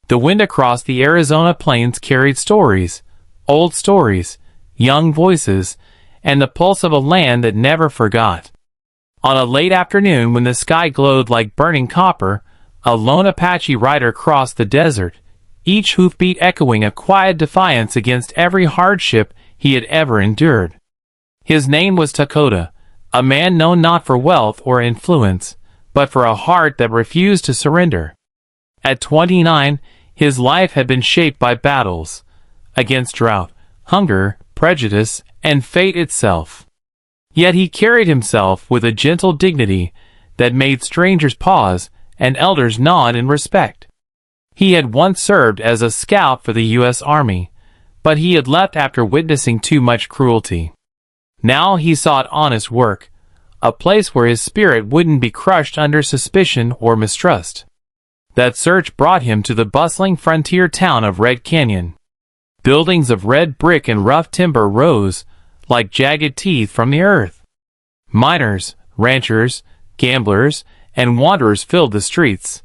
The wind across the Arizona plains carried stories, old stories, young voices, and the pulse of a land that never forgot. On a late afternoon when the sky glowed like burning copper, a lone Apache rider crossed the desert, each hoofbeat echoing a quiet defiance against every hardship he had ever endured. His name was Dakota, a man known not for wealth or influence, but for a heart that refused to surrender. At 29, his life had been shaped by battles against drought, hunger, prejudice, and fate itself. Yet he carried himself with a gentle dignity that made strangers pause and elders nod in respect. He had once served as a scout for the U.S. Army, but he had left after witnessing too much cruelty. Now he sought honest work, a place where his spirit wouldn't be crushed under suspicion or mistrust. That search brought him to the bustling frontier town of Red Canyon. Buildings of red brick and rough timber rose like jagged teeth from the earth. Miners, ranchers, gamblers, and wanderers filled the streets.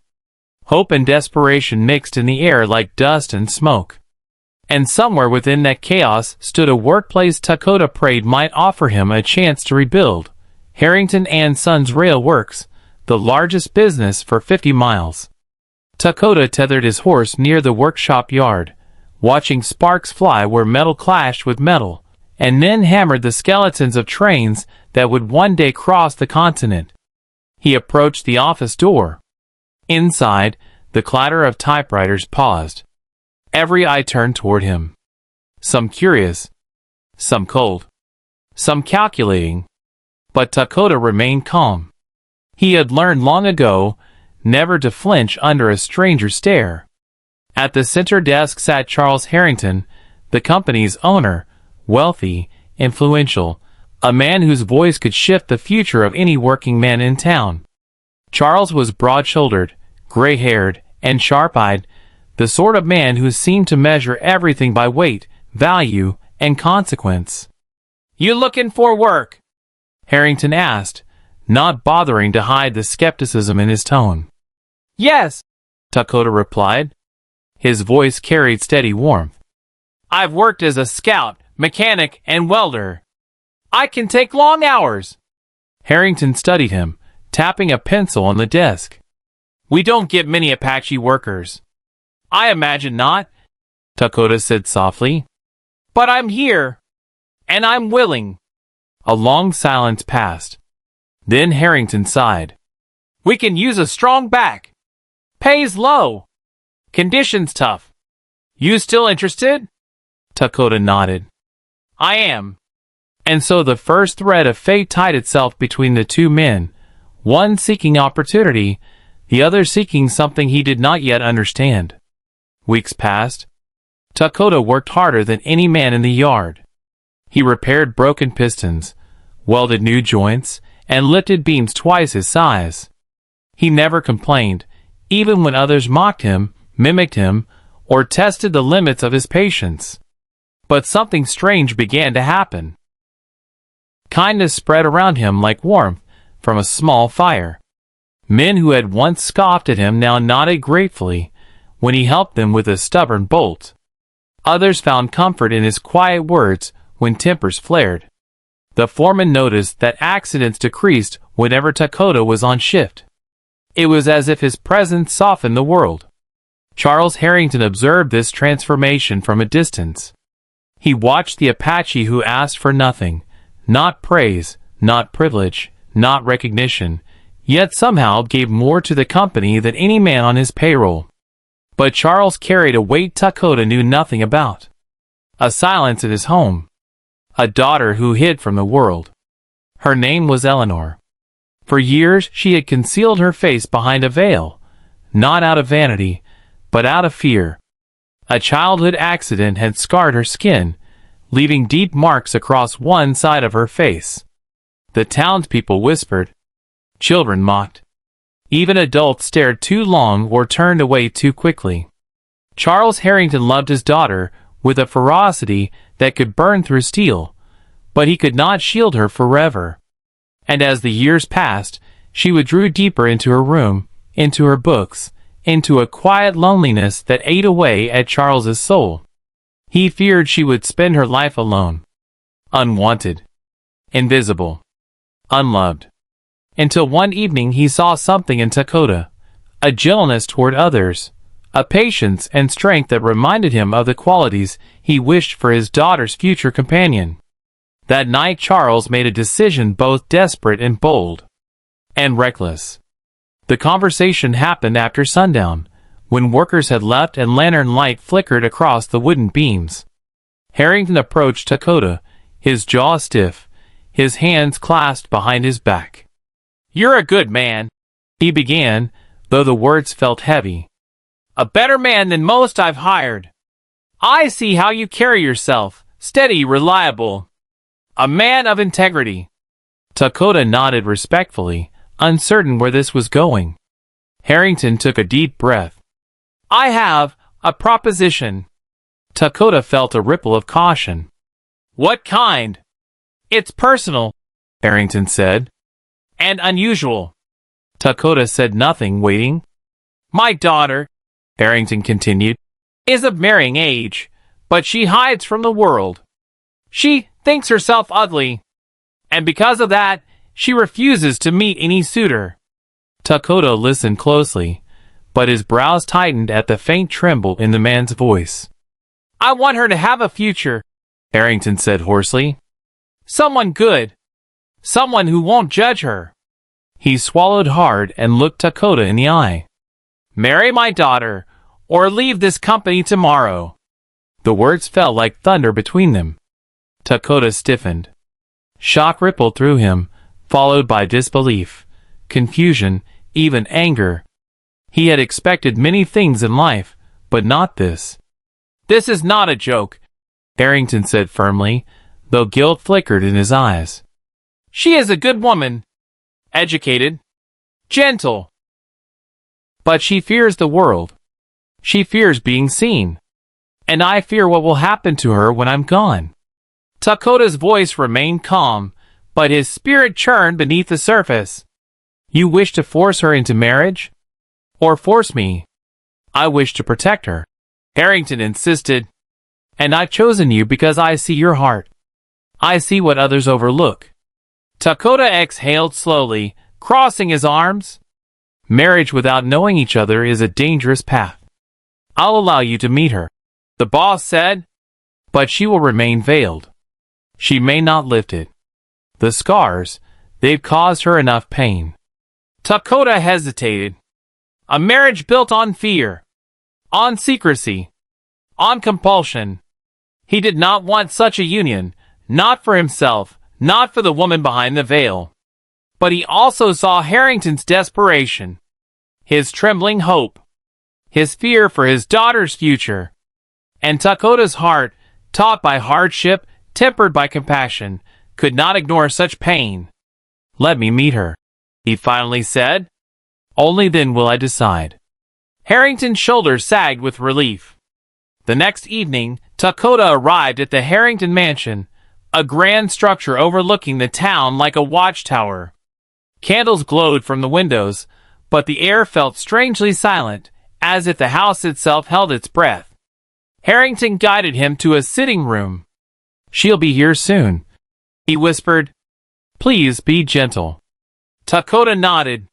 Hope and desperation mixed in the air like dust and smoke. And somewhere within that chaos stood a workplace Dakota prayed might offer him a chance to rebuild. Harrington and Sons Rail Works, the largest business for 50 miles. Dakota tethered his horse near the workshop yard, watching sparks fly where metal clashed with metal, and then hammered the skeletons of trains that would one day cross the continent. He approached the office door. Inside, the clatter of typewriters paused. Every eye turned toward him. Some curious, some cold, some calculating. But Dakota remained calm. He had learned long ago never to flinch under a stranger's stare. At the center desk sat Charles Harrington, the company's owner, wealthy, influential, a man whose voice could shift the future of any working man in town. Charles was broad-shouldered, gray-haired, and sharp-eyed, the sort of man who seemed to measure everything by weight, value, and consequence. "You looking for work?" Harrington asked, not bothering to hide the skepticism in his tone. "Yes," Dakota replied. His voice carried steady warmth. "I've worked as a scout, mechanic, and welder. I can take long hours." Harrington studied him, tapping a pencil on the desk. "We don't get many Apache workers." "I imagine not," Dakota said softly. "But I'm here, and I'm willing." A long silence passed. Then Harrington sighed. "We can use a strong back. Pays low. Conditions tough. You still interested?" Dakota nodded. "I am." And so the first thread of fate tied itself between the two men, one seeking opportunity, the other seeking something he did not yet understand. Weeks passed. Dakota worked harder than any man in the yard. He repaired broken pistons, welded new joints, and lifted beams twice his size. He never complained, even when others mocked him, mimicked him, or tested the limits of his patience. But something strange began to happen. Kindness spread around him like warmth from a small fire. Men who had once scoffed at him now nodded gratefully when he helped them with a stubborn bolt. Others found comfort in his quiet words when tempers flared. The foreman noticed that accidents decreased whenever Dakota was on shift. It was as if his presence softened the world. Charles Harrington observed this transformation from a distance. He watched the Apache who asked for nothing, not praise, not privilege, not recognition, yet somehow gave more to the company than any man on his payroll. But Charles carried a weight Dakota knew nothing about. A silence in his home. A daughter who hid from the world. Her name was Eleanor. For years she had concealed her face behind a veil, not out of vanity, but out of fear. A childhood accident had scarred her skin, leaving deep marks across one side of her face. The townspeople whispered. Children mocked. Even adults stared too long or turned away too quickly. Charles Harrington loved his daughter with a ferocity that could burn through steel, but he could not shield her forever. And as the years passed, she withdrew deeper into her room, into her books, into a quiet loneliness that ate away at Charles's soul. He feared she would spend her life alone, unwanted, invisible, unloved. Until one evening he saw something in Dakota, a gentleness toward others, a patience and strength that reminded him of the qualities he wished for his daughter's future companion. That night Charles made a decision both desperate and bold, and reckless. The conversation happened after sundown, when workers had left and lantern light flickered across the wooden beams. Harrington approached Dakota, his jaw stiff, his hands clasped behind his back. "You're a good man," he began, though the words felt heavy. "A better man than most I've hired. I see how you carry yourself, steady, reliable. A man of integrity." Dakota nodded respectfully, uncertain where this was going. Harrington took a deep breath. "I have a proposition." Dakota felt a ripple of caution. "What kind?" "It's personal," Harrington said. "And unusual." Dakota said nothing, waiting. "My daughter," Harrington continued, "is of marrying age, but she hides from the world. She thinks herself ugly, and because of that, she refuses to meet any suitor." Dakota listened closely, but his brows tightened at the faint tremble in the man's voice. "I want her to have a future," Harrington said hoarsely. "Someone good. Someone who won't judge her." He swallowed hard and looked Dakota in the eye. "Marry my daughter, or leave this company tomorrow." The words fell like thunder between them. Dakota stiffened. Shock rippled through him, followed by disbelief, confusion, even anger. He had expected many things in life, but not this. "This is not a joke," Harrington said firmly, though guilt flickered in his eyes. "She is a good woman, educated, gentle. But she fears the world. She fears being seen. And I fear what will happen to her when I'm gone." Dakota's voice remained calm, but his spirit churned beneath the surface. "You wish to force her into marriage? Or force me?" "I wish to protect her," Harrington insisted. "And I've chosen you because I see your heart. I see what others overlook." Dakota exhaled slowly, crossing his arms. "Marriage without knowing each other is a dangerous path. I'll allow you to meet her," the boss said, "but she will remain veiled. She may not lift it. The scars, they've caused her enough pain." Dakota hesitated. A marriage built on fear, on secrecy, on compulsion. He did not want such a union, not for himself, not for the woman behind the veil. But he also saw Harrington's desperation, his trembling hope, his fear for his daughter's future. And Dakota's heart, taught by hardship, tempered by compassion, could not ignore such pain. "Let me meet her," he finally said. "Only then will I decide." Harrington's shoulders sagged with relief. The next evening, Dakota arrived at the Harrington mansion, a grand structure overlooking the town like a watchtower. Candles glowed from the windows, but the air felt strangely silent, as if the house itself held its breath. Harrington guided him to a sitting room. "She'll be here soon," he whispered. "Please be gentle." Dakota nodded.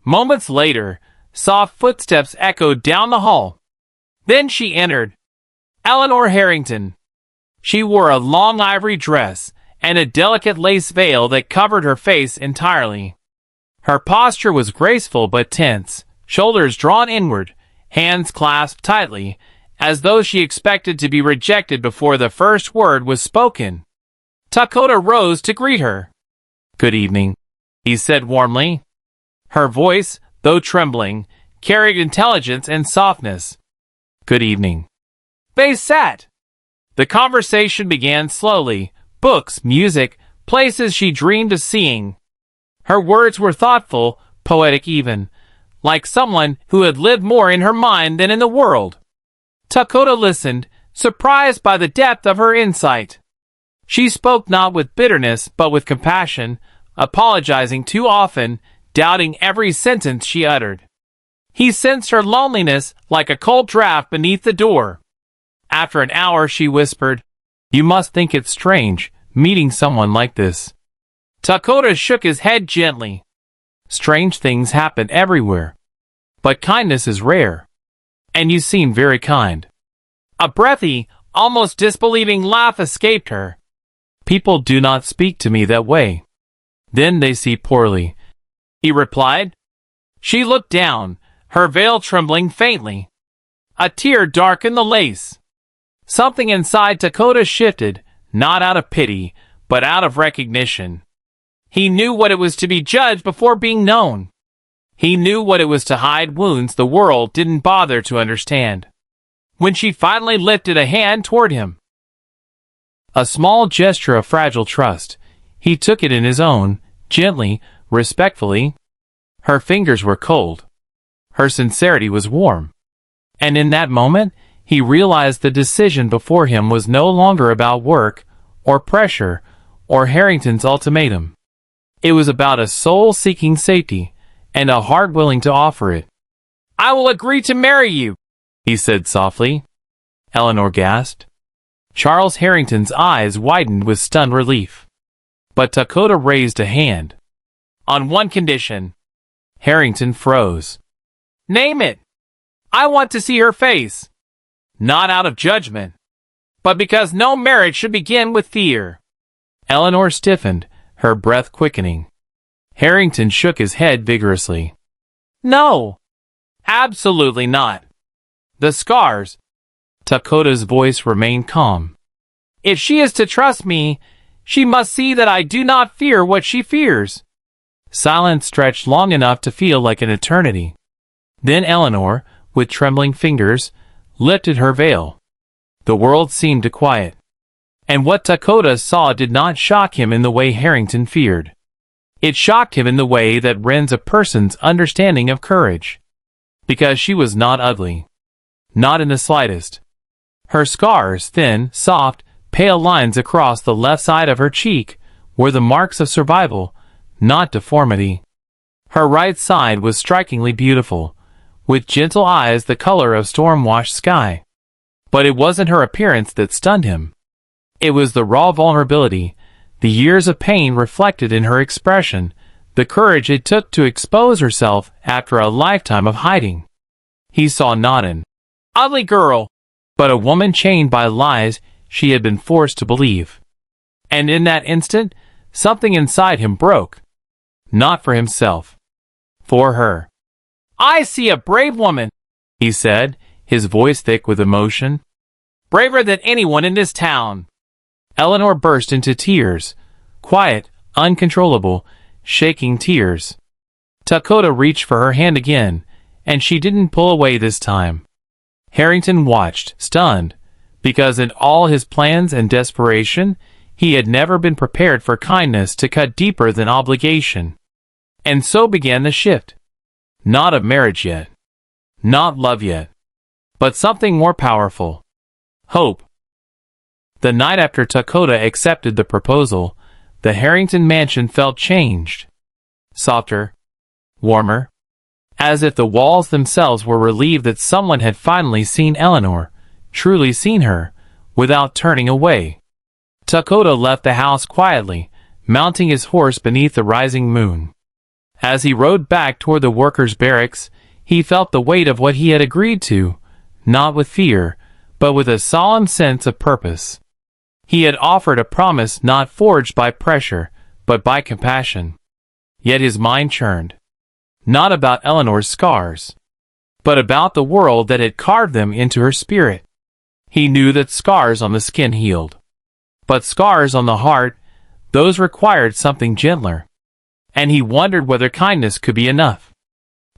Moments later, soft footsteps echoed down the hall. Then she entered. Eleanor Harrington. She wore a long ivory dress and a delicate lace veil that covered her face entirely. Her posture was graceful but tense, shoulders drawn inward, hands clasped tightly, as though she expected to be rejected before the first word was spoken. Dakota rose to greet her. "Good evening," he said warmly. Her voice, though trembling, carried intelligence and softness. "Good evening." They sat. The conversation began slowly. Books, music, places she dreamed of seeing. Her words were thoughtful, poetic even, like someone who had lived more in her mind than in the world. Dakota listened, surprised by the depth of her insight. She spoke not with bitterness but with compassion, apologizing too often, doubting every sentence she uttered. He sensed her loneliness like a cold draft beneath the door. After an hour, she whispered, "You must think it's strange, meeting someone like this." Dakota shook his head gently. "Strange things happen everywhere. But kindness is rare. And you seem very kind." A breathy, almost disbelieving laugh escaped her. "People do not speak to me that way. Then they see poorly," he replied. She looked down, her veil trembling faintly. A tear darkened the lace. Something inside Dakota shifted, not out of pity, but out of recognition. He knew what it was to be judged before being known. He knew what it was to hide wounds the world didn't bother to understand. When she finally lifted a hand toward him, a small gesture of fragile trust, he took it in his own, gently, respectfully. Her fingers were cold. Her sincerity was warm. And in that moment, he realized the decision before him was no longer about work, or pressure, or Harrington's ultimatum. It was about a soul seeking safety, and a heart willing to offer it. "I will agree to marry you," he said softly. Eleanor gasped. Charles Harrington's eyes widened with stunned relief. But Dakota raised a hand. "On one condition." Harrington froze. "Name it." "I want to see her face." "Not out of judgment, but because no marriage should begin with fear." Eleanor stiffened, her breath quickening. Harrington shook his head vigorously. "No, absolutely not. The scars." Dakota's voice remained calm. "If she is to trust me, she must see that I do not fear what she fears." Silence stretched long enough to feel like an eternity. Then Eleanor, with trembling fingers, lifted her veil. The world seemed to quiet. And what Dakota saw did not shock him in the way Harrington feared. It shocked him in the way that rends a person's understanding of courage. Because she was not ugly. Not in the slightest. Her scars, thin, soft, pale lines across the left side of her cheek, were the marks of survival, not deformity. Her right side was strikingly beautiful, with gentle eyes the color of storm-washed sky. But it wasn't her appearance that stunned him. It was the raw vulnerability, the years of pain reflected in her expression, the courage it took to expose herself after a lifetime of hiding. He saw not an ugly girl, but a woman chained by lies she had been forced to believe. And in that instant, something inside him broke. Not for himself. For her. "I see a brave woman," he said, his voice thick with emotion. "Braver than anyone in this town." Eleanor burst into tears. Quiet, uncontrollable, shaking tears. Dakota reached for her hand again, and she didn't pull away this time. Harrington watched, stunned, because in all his plans and desperation, he had never been prepared for kindness to cut deeper than obligation. And so began the shift. Not of marriage yet. Not love yet. But something more powerful. Hope. The night after Dakota accepted the proposal, the Harrington mansion felt changed. Softer. Warmer. As if the walls themselves were relieved that someone had finally seen Eleanor, truly seen her, without turning away. Dakota left the house quietly, mounting his horse beneath the rising moon. As he rode back toward the workers' barracks, he felt the weight of what he had agreed to, not with fear, but with a solemn sense of purpose. He had offered a promise not forged by pressure, but by compassion. Yet his mind churned. Not about Eleanor's scars, but about the world that had carved them into her spirit. He knew that scars on the skin healed. But scars on the heart, those required something gentler. And he wondered whether kindness could be enough.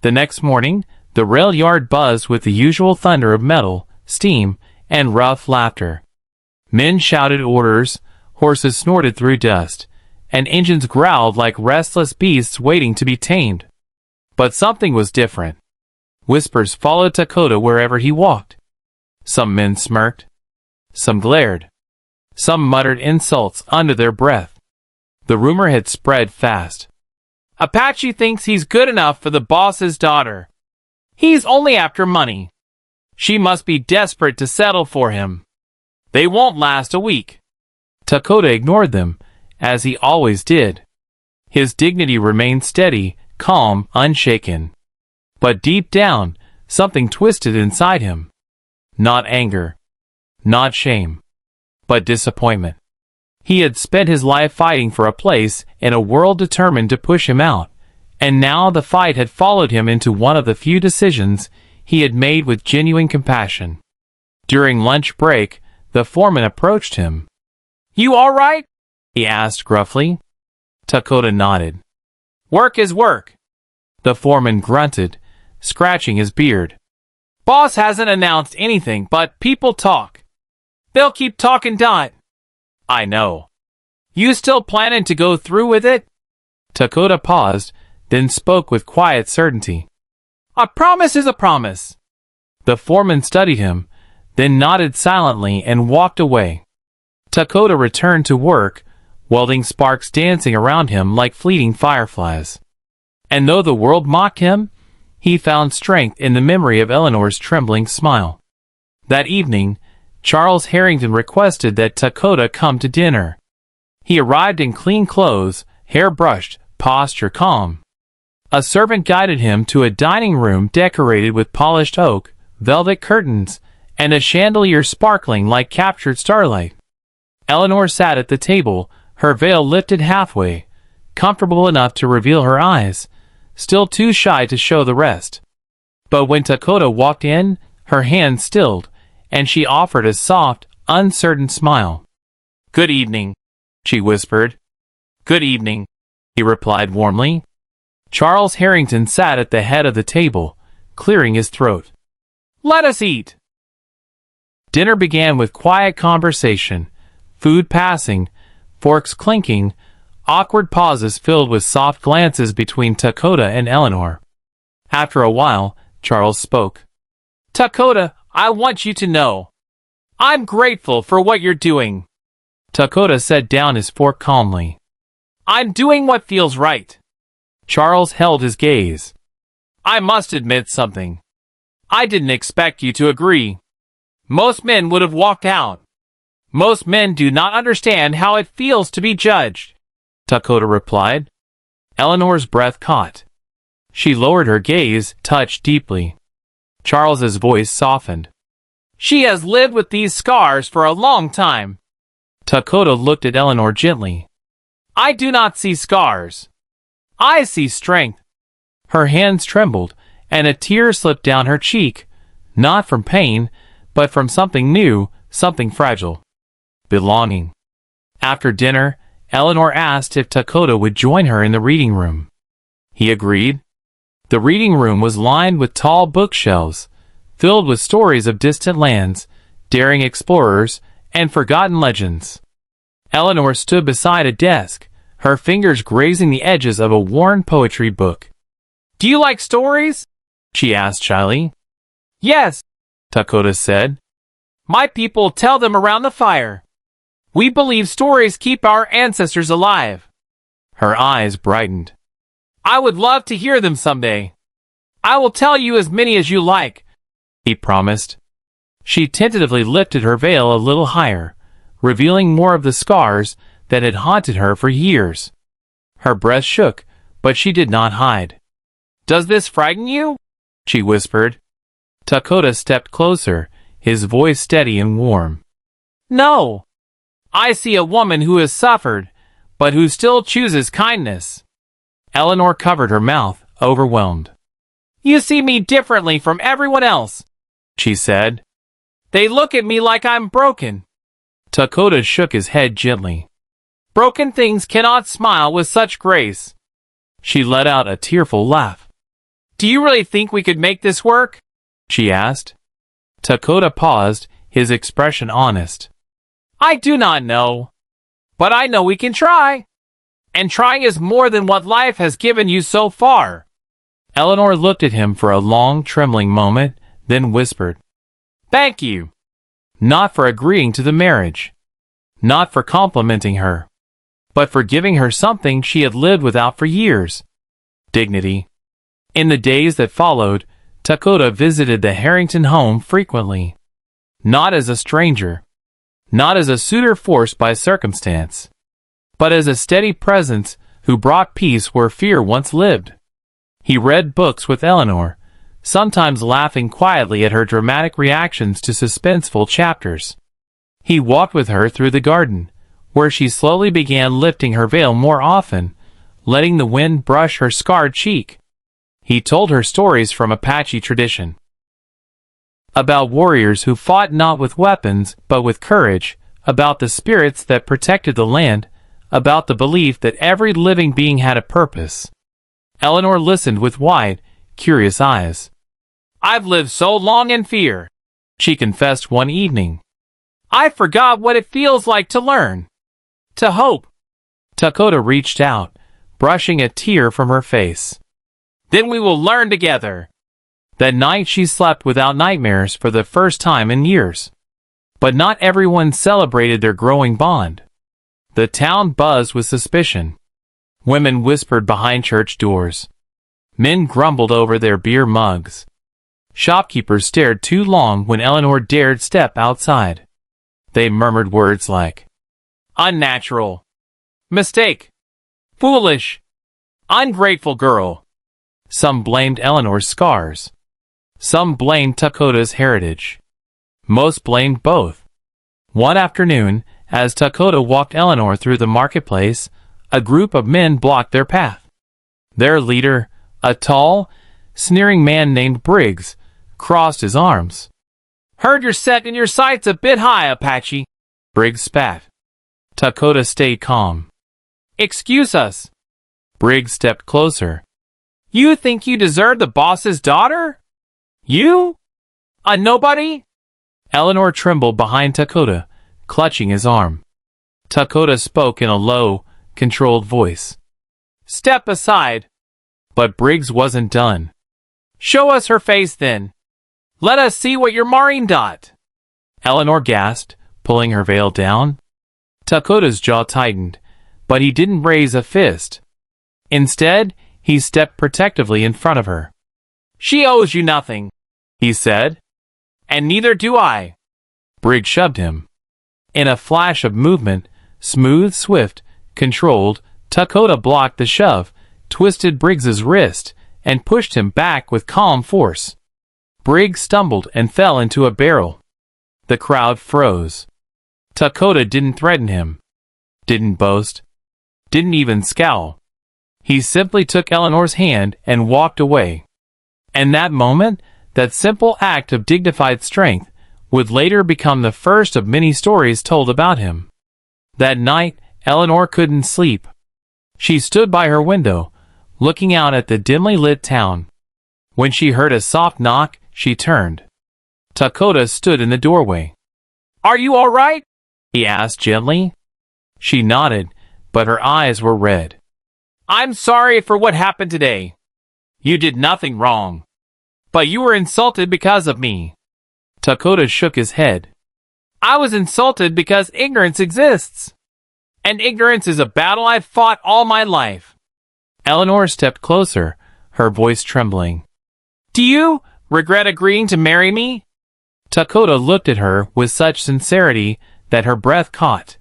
The next morning, the rail yard buzzed with the usual thunder of metal, steam, and rough laughter. Men shouted orders, horses snorted through dust, and engines growled like restless beasts waiting to be tamed. But something was different. Whispers followed Dakota wherever he walked. Some men smirked. Some glared. Some muttered insults under their breath. The rumor had spread fast. "Apache thinks he's good enough for the boss's daughter." He's only after money. She must be desperate to settle for him. They won't last a week." Dakota ignored them, as he always did. His dignity remained steady, calm, unshaken. But deep down, something twisted inside him. Not anger. Not shame. But disappointment. He had spent his life fighting for a place in a world determined to push him out, and now the fight had followed him into one of the few decisions he had made with genuine compassion. During lunch break, the foreman approached him. "You all right?" he asked gruffly. Dakota nodded. "Work is work." The foreman grunted, scratching his beard. "Boss hasn't announced anything, but people talk. They'll keep talking. I know. You still planning to go through with it?" Dakota paused, then spoke with quiet certainty. "A promise is a promise." The foreman studied him, then nodded silently and walked away. Dakota returned to work, welding sparks dancing around him like fleeting fireflies. And though the world mocked him, he found strength in the memory of Eleanor's trembling smile. That evening, Charles Harrington requested that Dakota come to dinner. He arrived in clean clothes, hair brushed, posture calm. A servant guided him to a dining room decorated with polished oak, velvet curtains, and a chandelier sparkling like captured starlight. Eleanor sat at the table, her veil lifted halfway, comfortable enough to reveal her eyes, still too shy to show the rest. But when Dakota walked in, her hand stilled, and she offered a soft, uncertain smile. "Good evening," she whispered. "Good evening," he replied warmly. Charles Harrington sat at the head of the table, clearing his throat. "Let us eat." Dinner began with quiet conversation, food passing, forks clinking, awkward pauses filled with soft glances between Dakota and Eleanor. After a while, Charles spoke. "Dakota, I want you to know. I'm grateful for what you're doing." Dakota set down his fork calmly. "I'm doing what feels right." Charles held his gaze. "I must admit something. I didn't expect you to agree. Most men would have walked out. Most men do not understand how it feels to be judged," Dakota replied. Eleanor's breath caught. She lowered her gaze, touched deeply. Charles's voice softened. "She has lived with these scars for a long time." Dakota looked at Eleanor gently. "I do not see scars. I see strength." Her hands trembled, and a tear slipped down her cheek, not from pain, but from something new, something fragile. Belonging. After dinner, Eleanor asked if Dakota would join her in the reading room. He agreed. The reading room was lined with tall bookshelves, filled with stories of distant lands, daring explorers, and forgotten legends. Eleanor stood beside a desk, her fingers grazing the edges of a worn poetry book. "Do you like stories?" she asked shyly. "Yes," Dakota said. "My people tell them around the fire. We believe stories keep our ancestors alive." Her eyes brightened. "I would love to hear them someday. I will tell you as many as you like," he promised. She tentatively lifted her veil a little higher, revealing more of the scars that had haunted her for years. Her breath shook, but she did not hide. "Does this frighten you?" she whispered. Dakota stepped closer, his voice steady and warm. "No. I see a woman who has suffered, but who still chooses kindness." Eleanor covered her mouth, overwhelmed. "You see me differently from everyone else," she said. "They look at me like I'm broken." Dakota shook his head gently. "Broken things cannot smile with such grace." She let out a tearful laugh. "Do you really think we could make this work?" she asked. Dakota paused, his expression honest. "I do not know. But I know we can try. And trying is more than what life has given you so far." Eleanor looked at him for a long, trembling moment, then whispered, "Thank you." Not for agreeing to the marriage. Not for complimenting her. But for giving her something she had lived without for years. Dignity. In the days that followed, Dakota visited the Harrington home frequently. Not as a stranger. Not as a suitor forced by circumstance. But as a steady presence who brought peace where fear once lived. He read books with Eleanor, sometimes laughing quietly at her dramatic reactions to suspenseful chapters. He walked with her through the garden, where she slowly began lifting her veil more often, letting the wind brush her scarred cheek. He told her stories from Apache tradition. About warriors who fought not with weapons but with courage, about the spirits that protected the land, about the belief that every living being had a purpose. Eleanor listened with wide, curious eyes. "I've lived so long in fear," she confessed one evening. "I forgot what it feels like to learn. To hope." Dakota reached out, brushing a tear from her face. "Then we will learn together." That night she slept without nightmares for the first time in years. But not everyone celebrated their growing bond. The town buzzed with suspicion. Women whispered behind church doors. Men grumbled over their beer mugs. Shopkeepers stared too long when Eleanor dared step outside. They murmured words like, "Unnatural," "mistake," "foolish," "ungrateful girl." Some blamed Eleanor's scars. Some blamed Dakota's heritage. Most blamed both. One afternoon, as Dakota walked Eleanor through the marketplace, a group of men blocked their path. Their leader, a tall, sneering man named Briggs, crossed his arms. "Heard you're setting your sights a bit high, Apache," Briggs spat. Dakota stayed calm. "Excuse us." Briggs stepped closer. "You think you deserve the boss's daughter? You? A nobody?" Eleanor trembled behind Dakota, clutching his arm. Dakota spoke in a low, controlled voice. "Step aside." But Briggs wasn't done. "Show us her face then. Let us see what you're marring dot." Eleanor gasped, pulling her veil down. Dakota's jaw tightened, but he didn't raise a fist. Instead, he stepped protectively in front of her. "She owes you nothing," he said. "And neither do I." Briggs shoved him. In a flash of movement, smooth, swift, controlled, Dakota blocked the shove, twisted Briggs's wrist, and pushed him back with calm force. Briggs stumbled and fell into a barrel. The crowd froze. Dakota didn't threaten him. Didn't boast. Didn't even scowl. He simply took Eleanor's hand and walked away. And that moment, that simple act of dignified strength, would later become the first of many stories told about him. That night, Eleanor couldn't sleep. She stood by her window, looking out at the dimly lit town. When she heard a soft knock, she turned. Dakota stood in the doorway. "Are you all right?" he asked gently. She nodded, but her eyes were red. "I'm sorry for what happened today. You did nothing wrong. But you were insulted because of me." Dakota shook his head. "I was insulted because ignorance exists. And ignorance is a battle I've fought all my life." Eleanor stepped closer, her voice trembling. "Do you regret agreeing to marry me?" Dakota looked at her with such sincerity that her breath caught.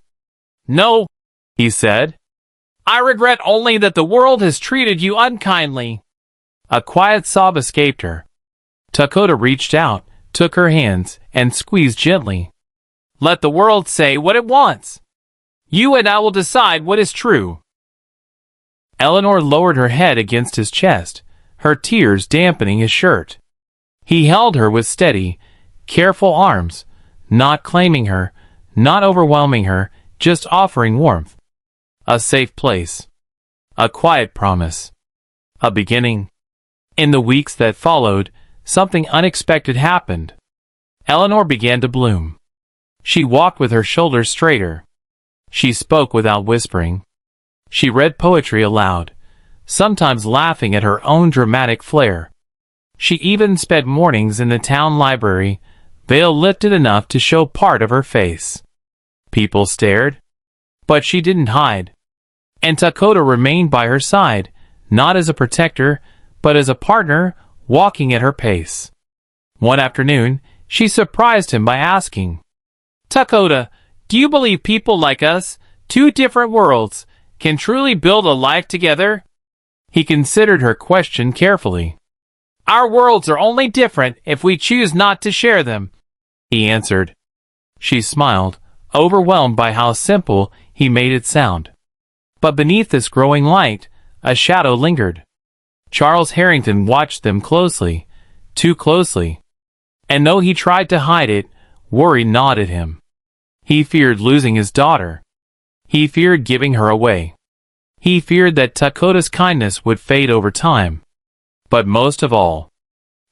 "No," he said. "I regret only that the world has treated you unkindly." A quiet sob escaped her. Dakota reached out, took her hands, and squeezed gently. "Let the world say what it wants. You and I will decide what is true." Eleanor lowered her head against his chest, her tears dampening his shirt. He held her with steady, careful arms, not claiming her, not overwhelming her, just offering warmth. A safe place. A quiet promise. A beginning. In the weeks that followed, something unexpected happened. Eleanor began to bloom. She walked with her shoulders straighter. She spoke without whispering. She read poetry aloud, sometimes laughing at her own dramatic flair. She even spent mornings in the town library, veil lifted enough to show part of her face. People stared, but she didn't hide. And Dakota remained by her side, not as a protector, but as a partner, walking at her pace. One afternoon, she surprised him by asking, "Dakota, do you believe people like us, two different worlds, can truly build a life together?" He considered her question carefully. "Our worlds are only different if we choose not to share them," he answered. She smiled, overwhelmed by how simple he made it sound. But beneath this growing light, a shadow lingered. Charles Harrington watched them closely, too closely. And though he tried to hide it, worry gnawed at him. He feared losing his daughter. He feared giving her away. He feared that Dakota's kindness would fade over time. But most of all,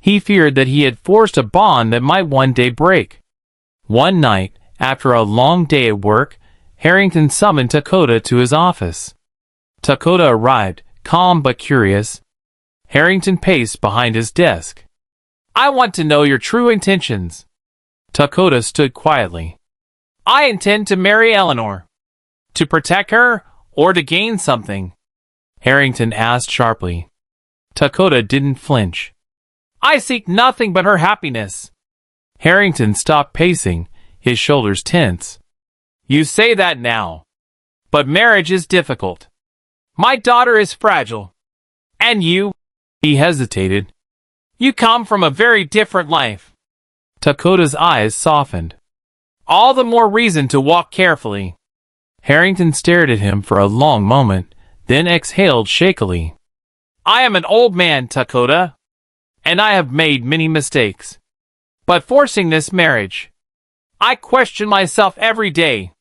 he feared that he had forged a bond that might one day break. One night, after a long day at work, Harrington summoned Dakota to his office. Dakota arrived, calm but curious. Harrington paced behind his desk. "I want to know your true intentions." Dakota stood quietly. "I intend to marry Eleanor." "To protect her, or to gain something?" Harrington asked sharply. Dakota didn't flinch. "I seek nothing but her happiness." Harrington stopped pacing, his shoulders tense. "You say that now. But marriage is difficult. My daughter is fragile. And you?" He hesitated. "You come from a very different life." Dakota's eyes softened. "All the more reason to walk carefully." Harrington stared at him for a long moment, then exhaled shakily. "I am an old man, Dakota, and I have made many mistakes. But forcing this marriage, I question myself every day.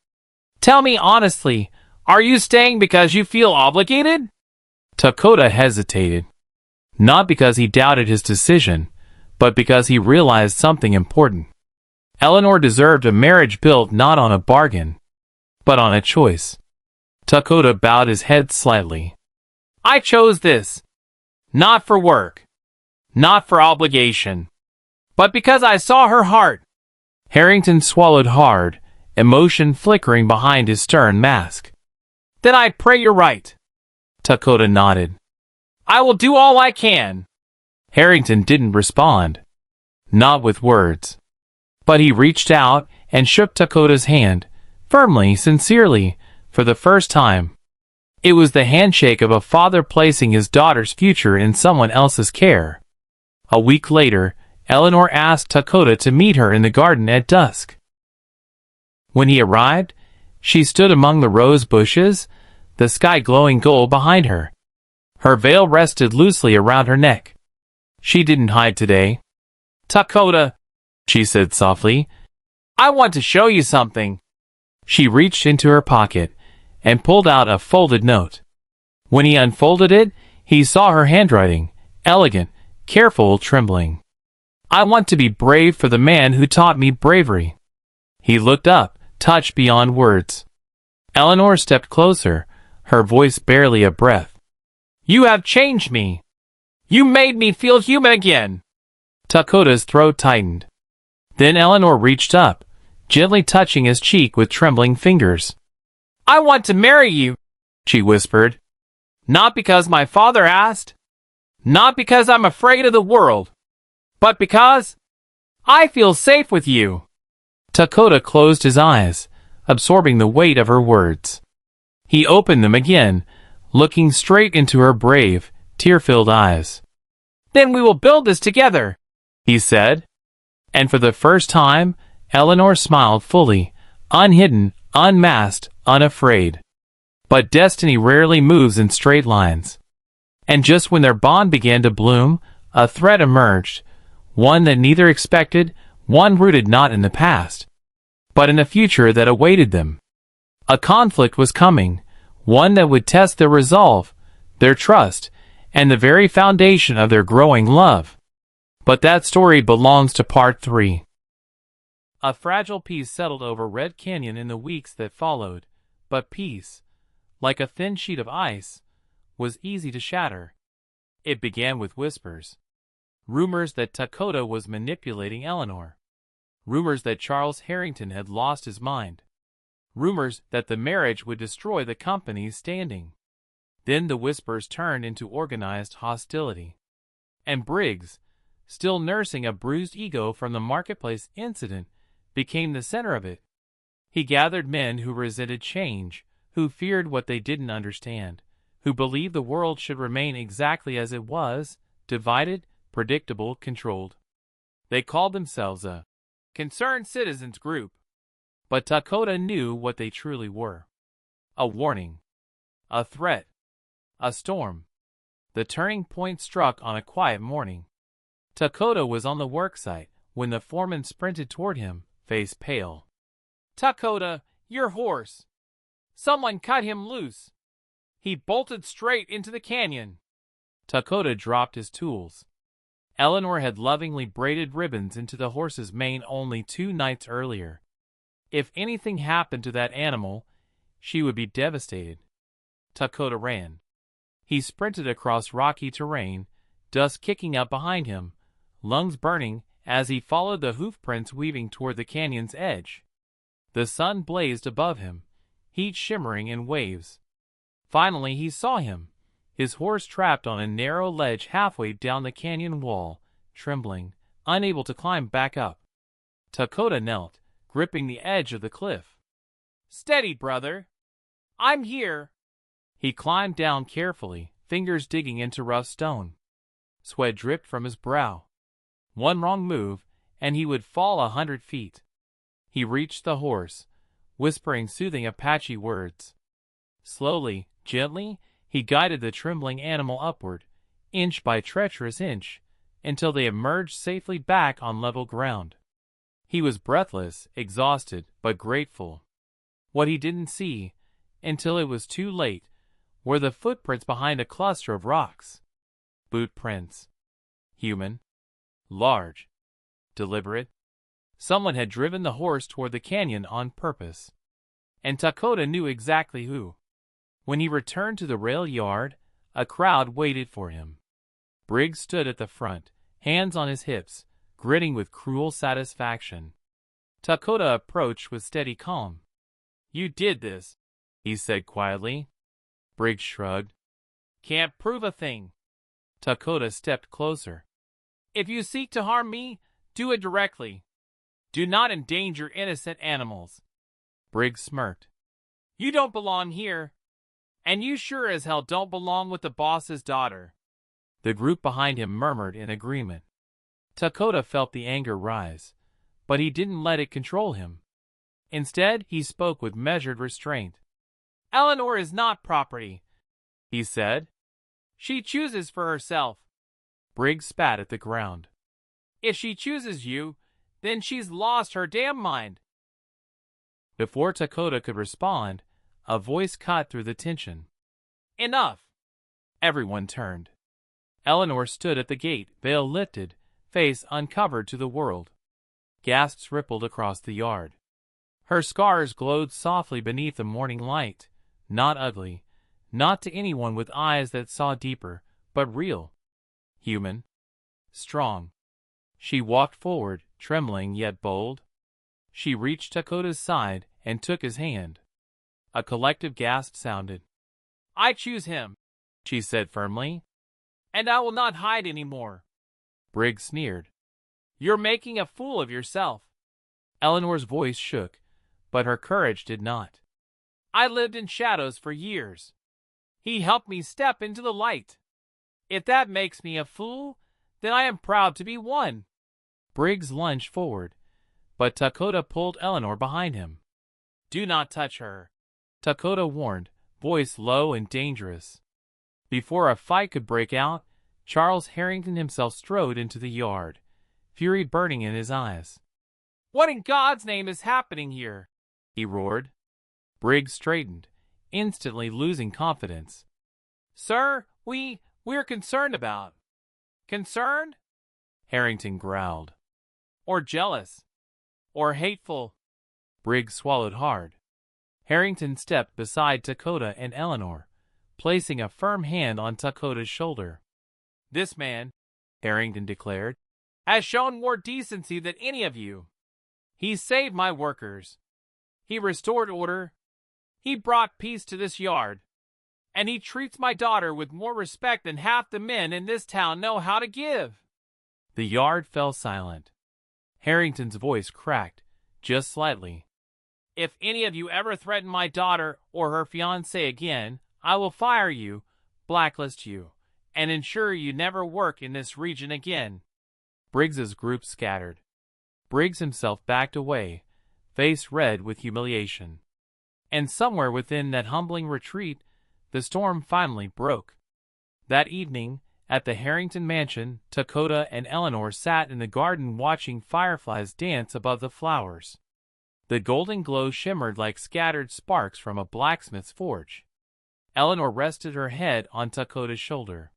Tell me honestly, are you staying because you feel obligated?" Dakota hesitated. Not because he doubted his decision, but because he realized something important. Eleanor deserved a marriage built not on a bargain, but on a choice. Dakota bowed his head slightly. "I chose this. Not for work. Not for obligation. But because I saw her heart." Harrington swallowed hard, emotion flickering behind his stern mask. "Then I pray you're right." Dakota nodded. "I will do all I can." Harrington didn't respond. Not with words. But he reached out and shook Dakota's hand, firmly, sincerely, for the first time. It was the handshake of a father placing his daughter's future in someone else's care. A week later, Eleanor asked Dakota to meet her in the garden at dusk. When he arrived, she stood among the rose bushes, the sky glowing gold behind her. Her veil rested loosely around her neck. She didn't hide today. "Dakota," she said softly, "I want to show you something." She reached into her pocket and pulled out a folded note. When he unfolded it, he saw her handwriting, elegant, careful, trembling. "I want to be brave for the man who taught me bravery." He looked up, touched beyond words. Eleanor stepped closer, her voice barely a breath. "You have changed me. You made me feel human again." Dakota's throat tightened. Then Eleanor reached up, gently touching his cheek with trembling fingers. "I want to marry you," she whispered. "Not because my father asked. Not because I'm afraid of the world. But because I feel safe with you." Dakota closed his eyes, absorbing the weight of her words. He opened them again, looking straight into her brave, tear-filled eyes. "Then we will build this together," he said. And for the first time, Eleanor smiled fully, unhidden, unmasked, unafraid. But destiny rarely moves in straight lines. And just when their bond began to bloom, a threat emerged, one that neither expected, one rooted not in the past, but in a future that awaited them. A conflict was coming, one that would test their resolve, their trust, and the very foundation of their growing love. But that story belongs to part 3. A fragile peace settled over Red Canyon in the weeks that followed, but peace, like a thin sheet of ice, was easy to shatter. It began with whispers. Rumors that Dakota was manipulating Eleanor. Rumors that Charles Harrington had lost his mind. Rumors that the marriage would destroy the company's standing. Then the whispers turned into organized hostility. And Briggs, still nursing a bruised ego from the marketplace incident, became the center of it. He gathered men who resented change, who feared what they didn't understand, who believed the world should remain exactly as it was, divided, predictable, controlled. They called themselves a concerned citizens group. But Dakota knew what they truly were. A warning. A threat. A storm. The turning point struck on a quiet morning. Dakota was on the worksite when the foreman sprinted toward him, face pale. "Dakota, your horse! Someone cut him loose! He bolted straight into the canyon!" Dakota dropped his tools. Eleanor had lovingly braided ribbons into the horse's mane only 2 nights earlier. If anything happened to that animal, she would be devastated. Dakota ran. He sprinted across rocky terrain, dust kicking up behind him, lungs burning as he followed the hoofprints weaving toward the canyon's edge. The sun blazed above him, heat shimmering in waves. Finally he saw him, his horse trapped on a narrow ledge halfway down the canyon wall, trembling, unable to climb back up. Dakota knelt, gripping the edge of the cliff. "Steady, brother! I'm here!" He climbed down carefully, fingers digging into rough stone. Sweat dripped from his brow. One wrong move, and he would fall 100 feet. He reached the horse, whispering soothing Apache words. Slowly, gently, he guided the trembling animal upward, inch by treacherous inch, until they emerged safely back on level ground. He was breathless, exhausted, but grateful. What he didn't see, until it was too late, were the footprints behind a cluster of rocks. Boot prints. Human. Large. Deliberate. Someone had driven the horse toward the canyon on purpose. And Dakota knew exactly who. When he returned to the rail yard, a crowd waited for him. Briggs stood at the front, hands on his hips, grinning with cruel satisfaction. Dakota approached with steady calm. "You did this," he said quietly. Briggs shrugged. "Can't prove a thing." Dakota stepped closer. "If you seek to harm me, do it directly. Do not endanger innocent animals." Briggs smirked. "You don't belong here, and you sure as hell don't belong with the boss's daughter." The group behind him murmured in agreement. Dakota felt the anger rise, but he didn't let it control him. Instead, he spoke with measured restraint. "Eleanor is not property," he said. "She chooses for herself." Briggs spat at the ground. "If she chooses you, then she's lost her damn mind." Before Dakota could respond, a voice cut through the tension. "Enough!" Everyone turned. Eleanor stood at the gate, veil lifted, face uncovered to the world. Gasps rippled across the yard. Her scars glowed softly beneath the morning light, not ugly, not to anyone with eyes that saw deeper, but real. Human. Strong. She walked forward, trembling yet bold. She reached Dakota's side and took his hand. A collective gasp sounded. "I choose him," she said firmly. "And I will not hide anymore." Briggs sneered. "You're making a fool of yourself." Eleanor's voice shook, but her courage did not. "I lived in shadows for years. He helped me step into the light. If that makes me a fool, then I am proud to be one." Briggs lunged forward, but Dakota pulled Eleanor behind him. "Do not touch her," Dakota warned, voice low and dangerous. Before a fight could break out, Charles Harrington himself strode into the yard, fury burning in his eyes. "What in God's name is happening here?" he roared. Briggs straightened, instantly losing confidence. "Sir, we're concerned about." "Concerned?" Harrington growled. "Or jealous. Or hateful." Briggs swallowed hard. Harrington stepped beside Dakota and Eleanor, placing a firm hand on Dakota's shoulder. "This man," Harrington declared, "has shown more decency than any of you. He saved my workers. He restored order. He brought peace to this yard. And he treats my daughter with more respect than half the men in this town know how to give." The yard fell silent. Harrington's voice cracked, just slightly. "If any of you ever threaten my daughter or her fiancé again, I will fire you, blacklist you, and ensure you never work in this region again." Briggs's group scattered. Briggs himself backed away, face red with humiliation. And somewhere within that humbling retreat, the storm finally broke. That evening, at the Harrington mansion, Dakota and Eleanor sat in the garden watching fireflies dance above the flowers. The golden glow shimmered like scattered sparks from a blacksmith's forge. Eleanor rested her head on Dakota's shoulder.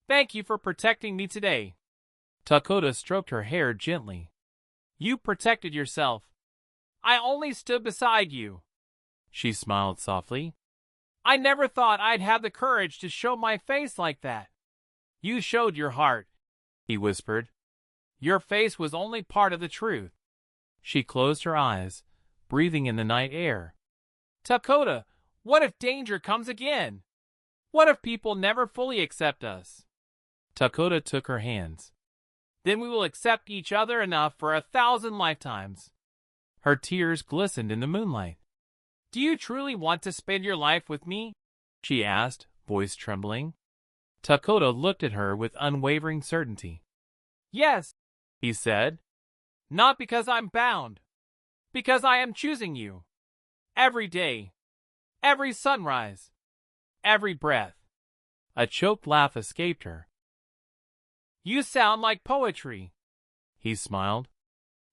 "Thank you for protecting me today." Dakota stroked her hair gently. "You protected yourself. I only stood beside you." She smiled softly. "I never thought I'd have the courage to show my face like that." "You showed your heart," he whispered. "Your face was only part of the truth." She closed her eyes, breathing in the night air. "Dakota, what if danger comes again? What if people never fully accept us?" Dakota took her hands. "Then we will accept each other enough for 1,000 lifetimes." Her tears glistened in the moonlight. "Do you truly want to spend your life with me?" she asked, voice trembling. Dakota looked at her with unwavering certainty. "Yes," he said. "Not because I'm bound. Because I am choosing you. Every day. Every sunrise. Every breath." A choked laugh escaped her. "You sound like poetry." He smiled.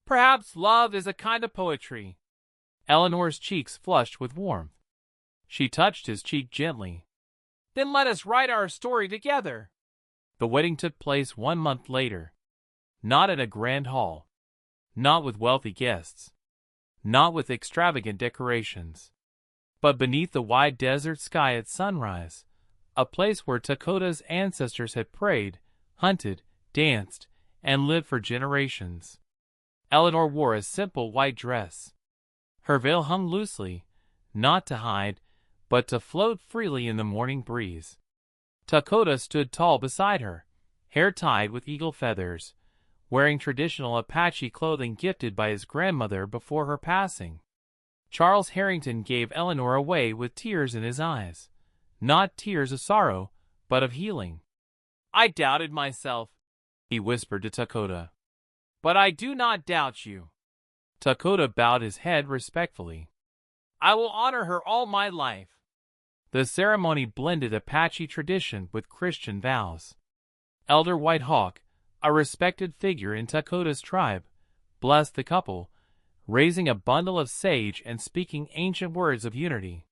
"Perhaps love is a kind of poetry." Eleanor's cheeks flushed with warmth. She touched his cheek gently. "Then let us write our story together." The wedding took place 1 month later. Not at a grand hall. Not with wealthy guests. Not with extravagant decorations. But beneath the wide desert sky at sunrise, a place where Dakota's ancestors had prayed, hunted, danced, and lived for generations. Eleanor wore a simple white dress. Her veil hung loosely, not to hide, but to float freely in the morning breeze. Dakota stood tall beside her, hair tied with eagle feathers, wearing traditional Apache clothing gifted by his grandmother before her passing. Charles Harrington gave Eleanor away with tears in his eyes, not tears of sorrow, but of healing. "I doubted myself," he whispered to Dakota. "But I do not doubt you." Dakota bowed his head respectfully. "I will honor her all my life." The ceremony blended Apache tradition with Christian vows. Elder White Hawk, a respected figure in Dakota's tribe, blessed the couple, raising a bundle of sage and speaking ancient words of unity.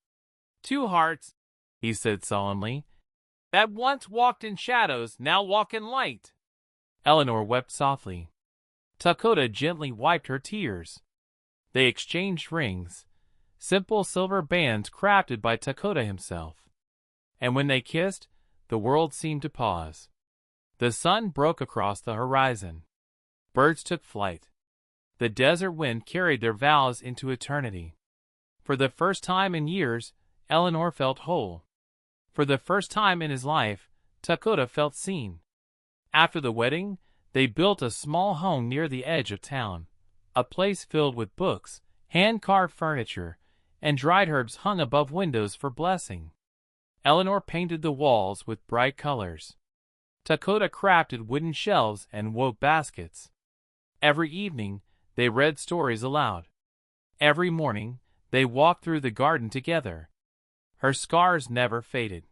"Two hearts," he said solemnly, "that once walked in shadows now walk in light." Eleanor wept softly. Dakota gently wiped her tears. They exchanged rings, simple silver bands crafted by Dakota himself. And when they kissed, the world seemed to pause. The sun broke across the horizon. Birds took flight. The desert wind carried their vows into eternity. For the first time in years, Eleanor felt whole. For the first time in his life, Dakota felt seen. After the wedding, they built a small home near the edge of town, a place filled with books, hand-carved furniture, and dried herbs hung above windows for blessing. Eleanor painted the walls with bright colors. Dakota crafted wooden shelves and wove baskets. Every evening, they read stories aloud. Every morning, they walked through the garden together. Her scars never faded.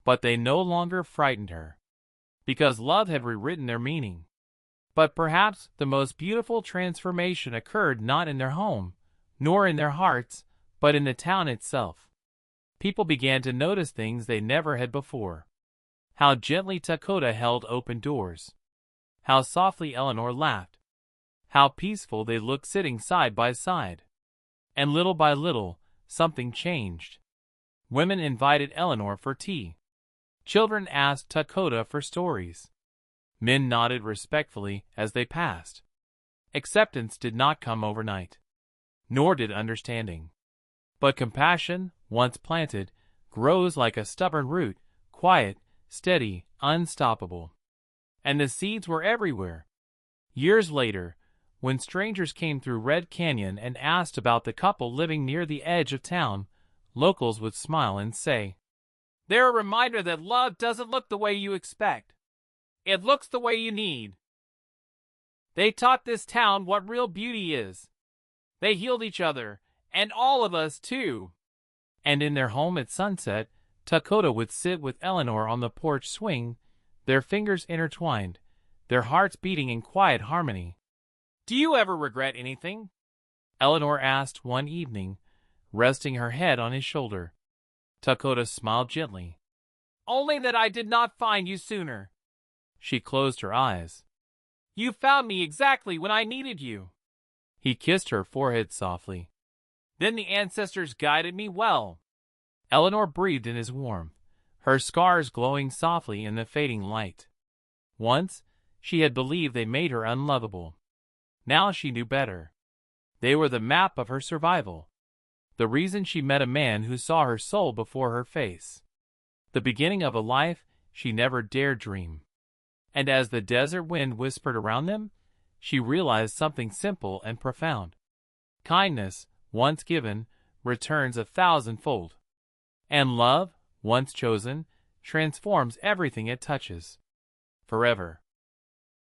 But they no longer frightened her, because love had rewritten their meaning. But perhaps the most beautiful transformation occurred not in their home, nor in their hearts, but in the town itself. People began to notice things they never had before. How gently Dakota held open doors. How softly Eleanor laughed. How peaceful they looked sitting side by side. And little by little, something changed. Women invited Eleanor for tea. Children asked Dakota for stories. Men nodded respectfully as they passed. Acceptance did not come overnight. Nor did understanding. But compassion, once planted, grows like a stubborn root, quiet, steady, unstoppable. And the seeds were everywhere, Years later, when strangers came through Red Canyon and asked about the couple living near the edge of town, locals would smile and say, "They're a reminder that love doesn't look the way you expect. It looks the way you need." They taught this town what real beauty is. They healed each other, and all of us too. And in their home at sunset, Dakota would sit with Eleanor on the porch swing, their fingers intertwined, their hearts beating in quiet harmony. "Do you ever regret anything?" Eleanor asked one evening, resting her head on his shoulder. Dakota smiled gently. "Only that I did not find you sooner." She closed her eyes. "You found me exactly when I needed you." He kissed her forehead softly. "Then the ancestors guided me well." Eleanor breathed in his warmth, her scars glowing softly in the fading light. Once, she had believed they made her unlovable. Now she knew better. They were the map of her survival. The reason she met a man who saw her soul before her face. The beginning of a life she never dared dream. And as the desert wind whispered around them, she realized something simple and profound. Kindness, once given, returns 1,000-fold. And love, once chosen, transforms everything it touches. Forever.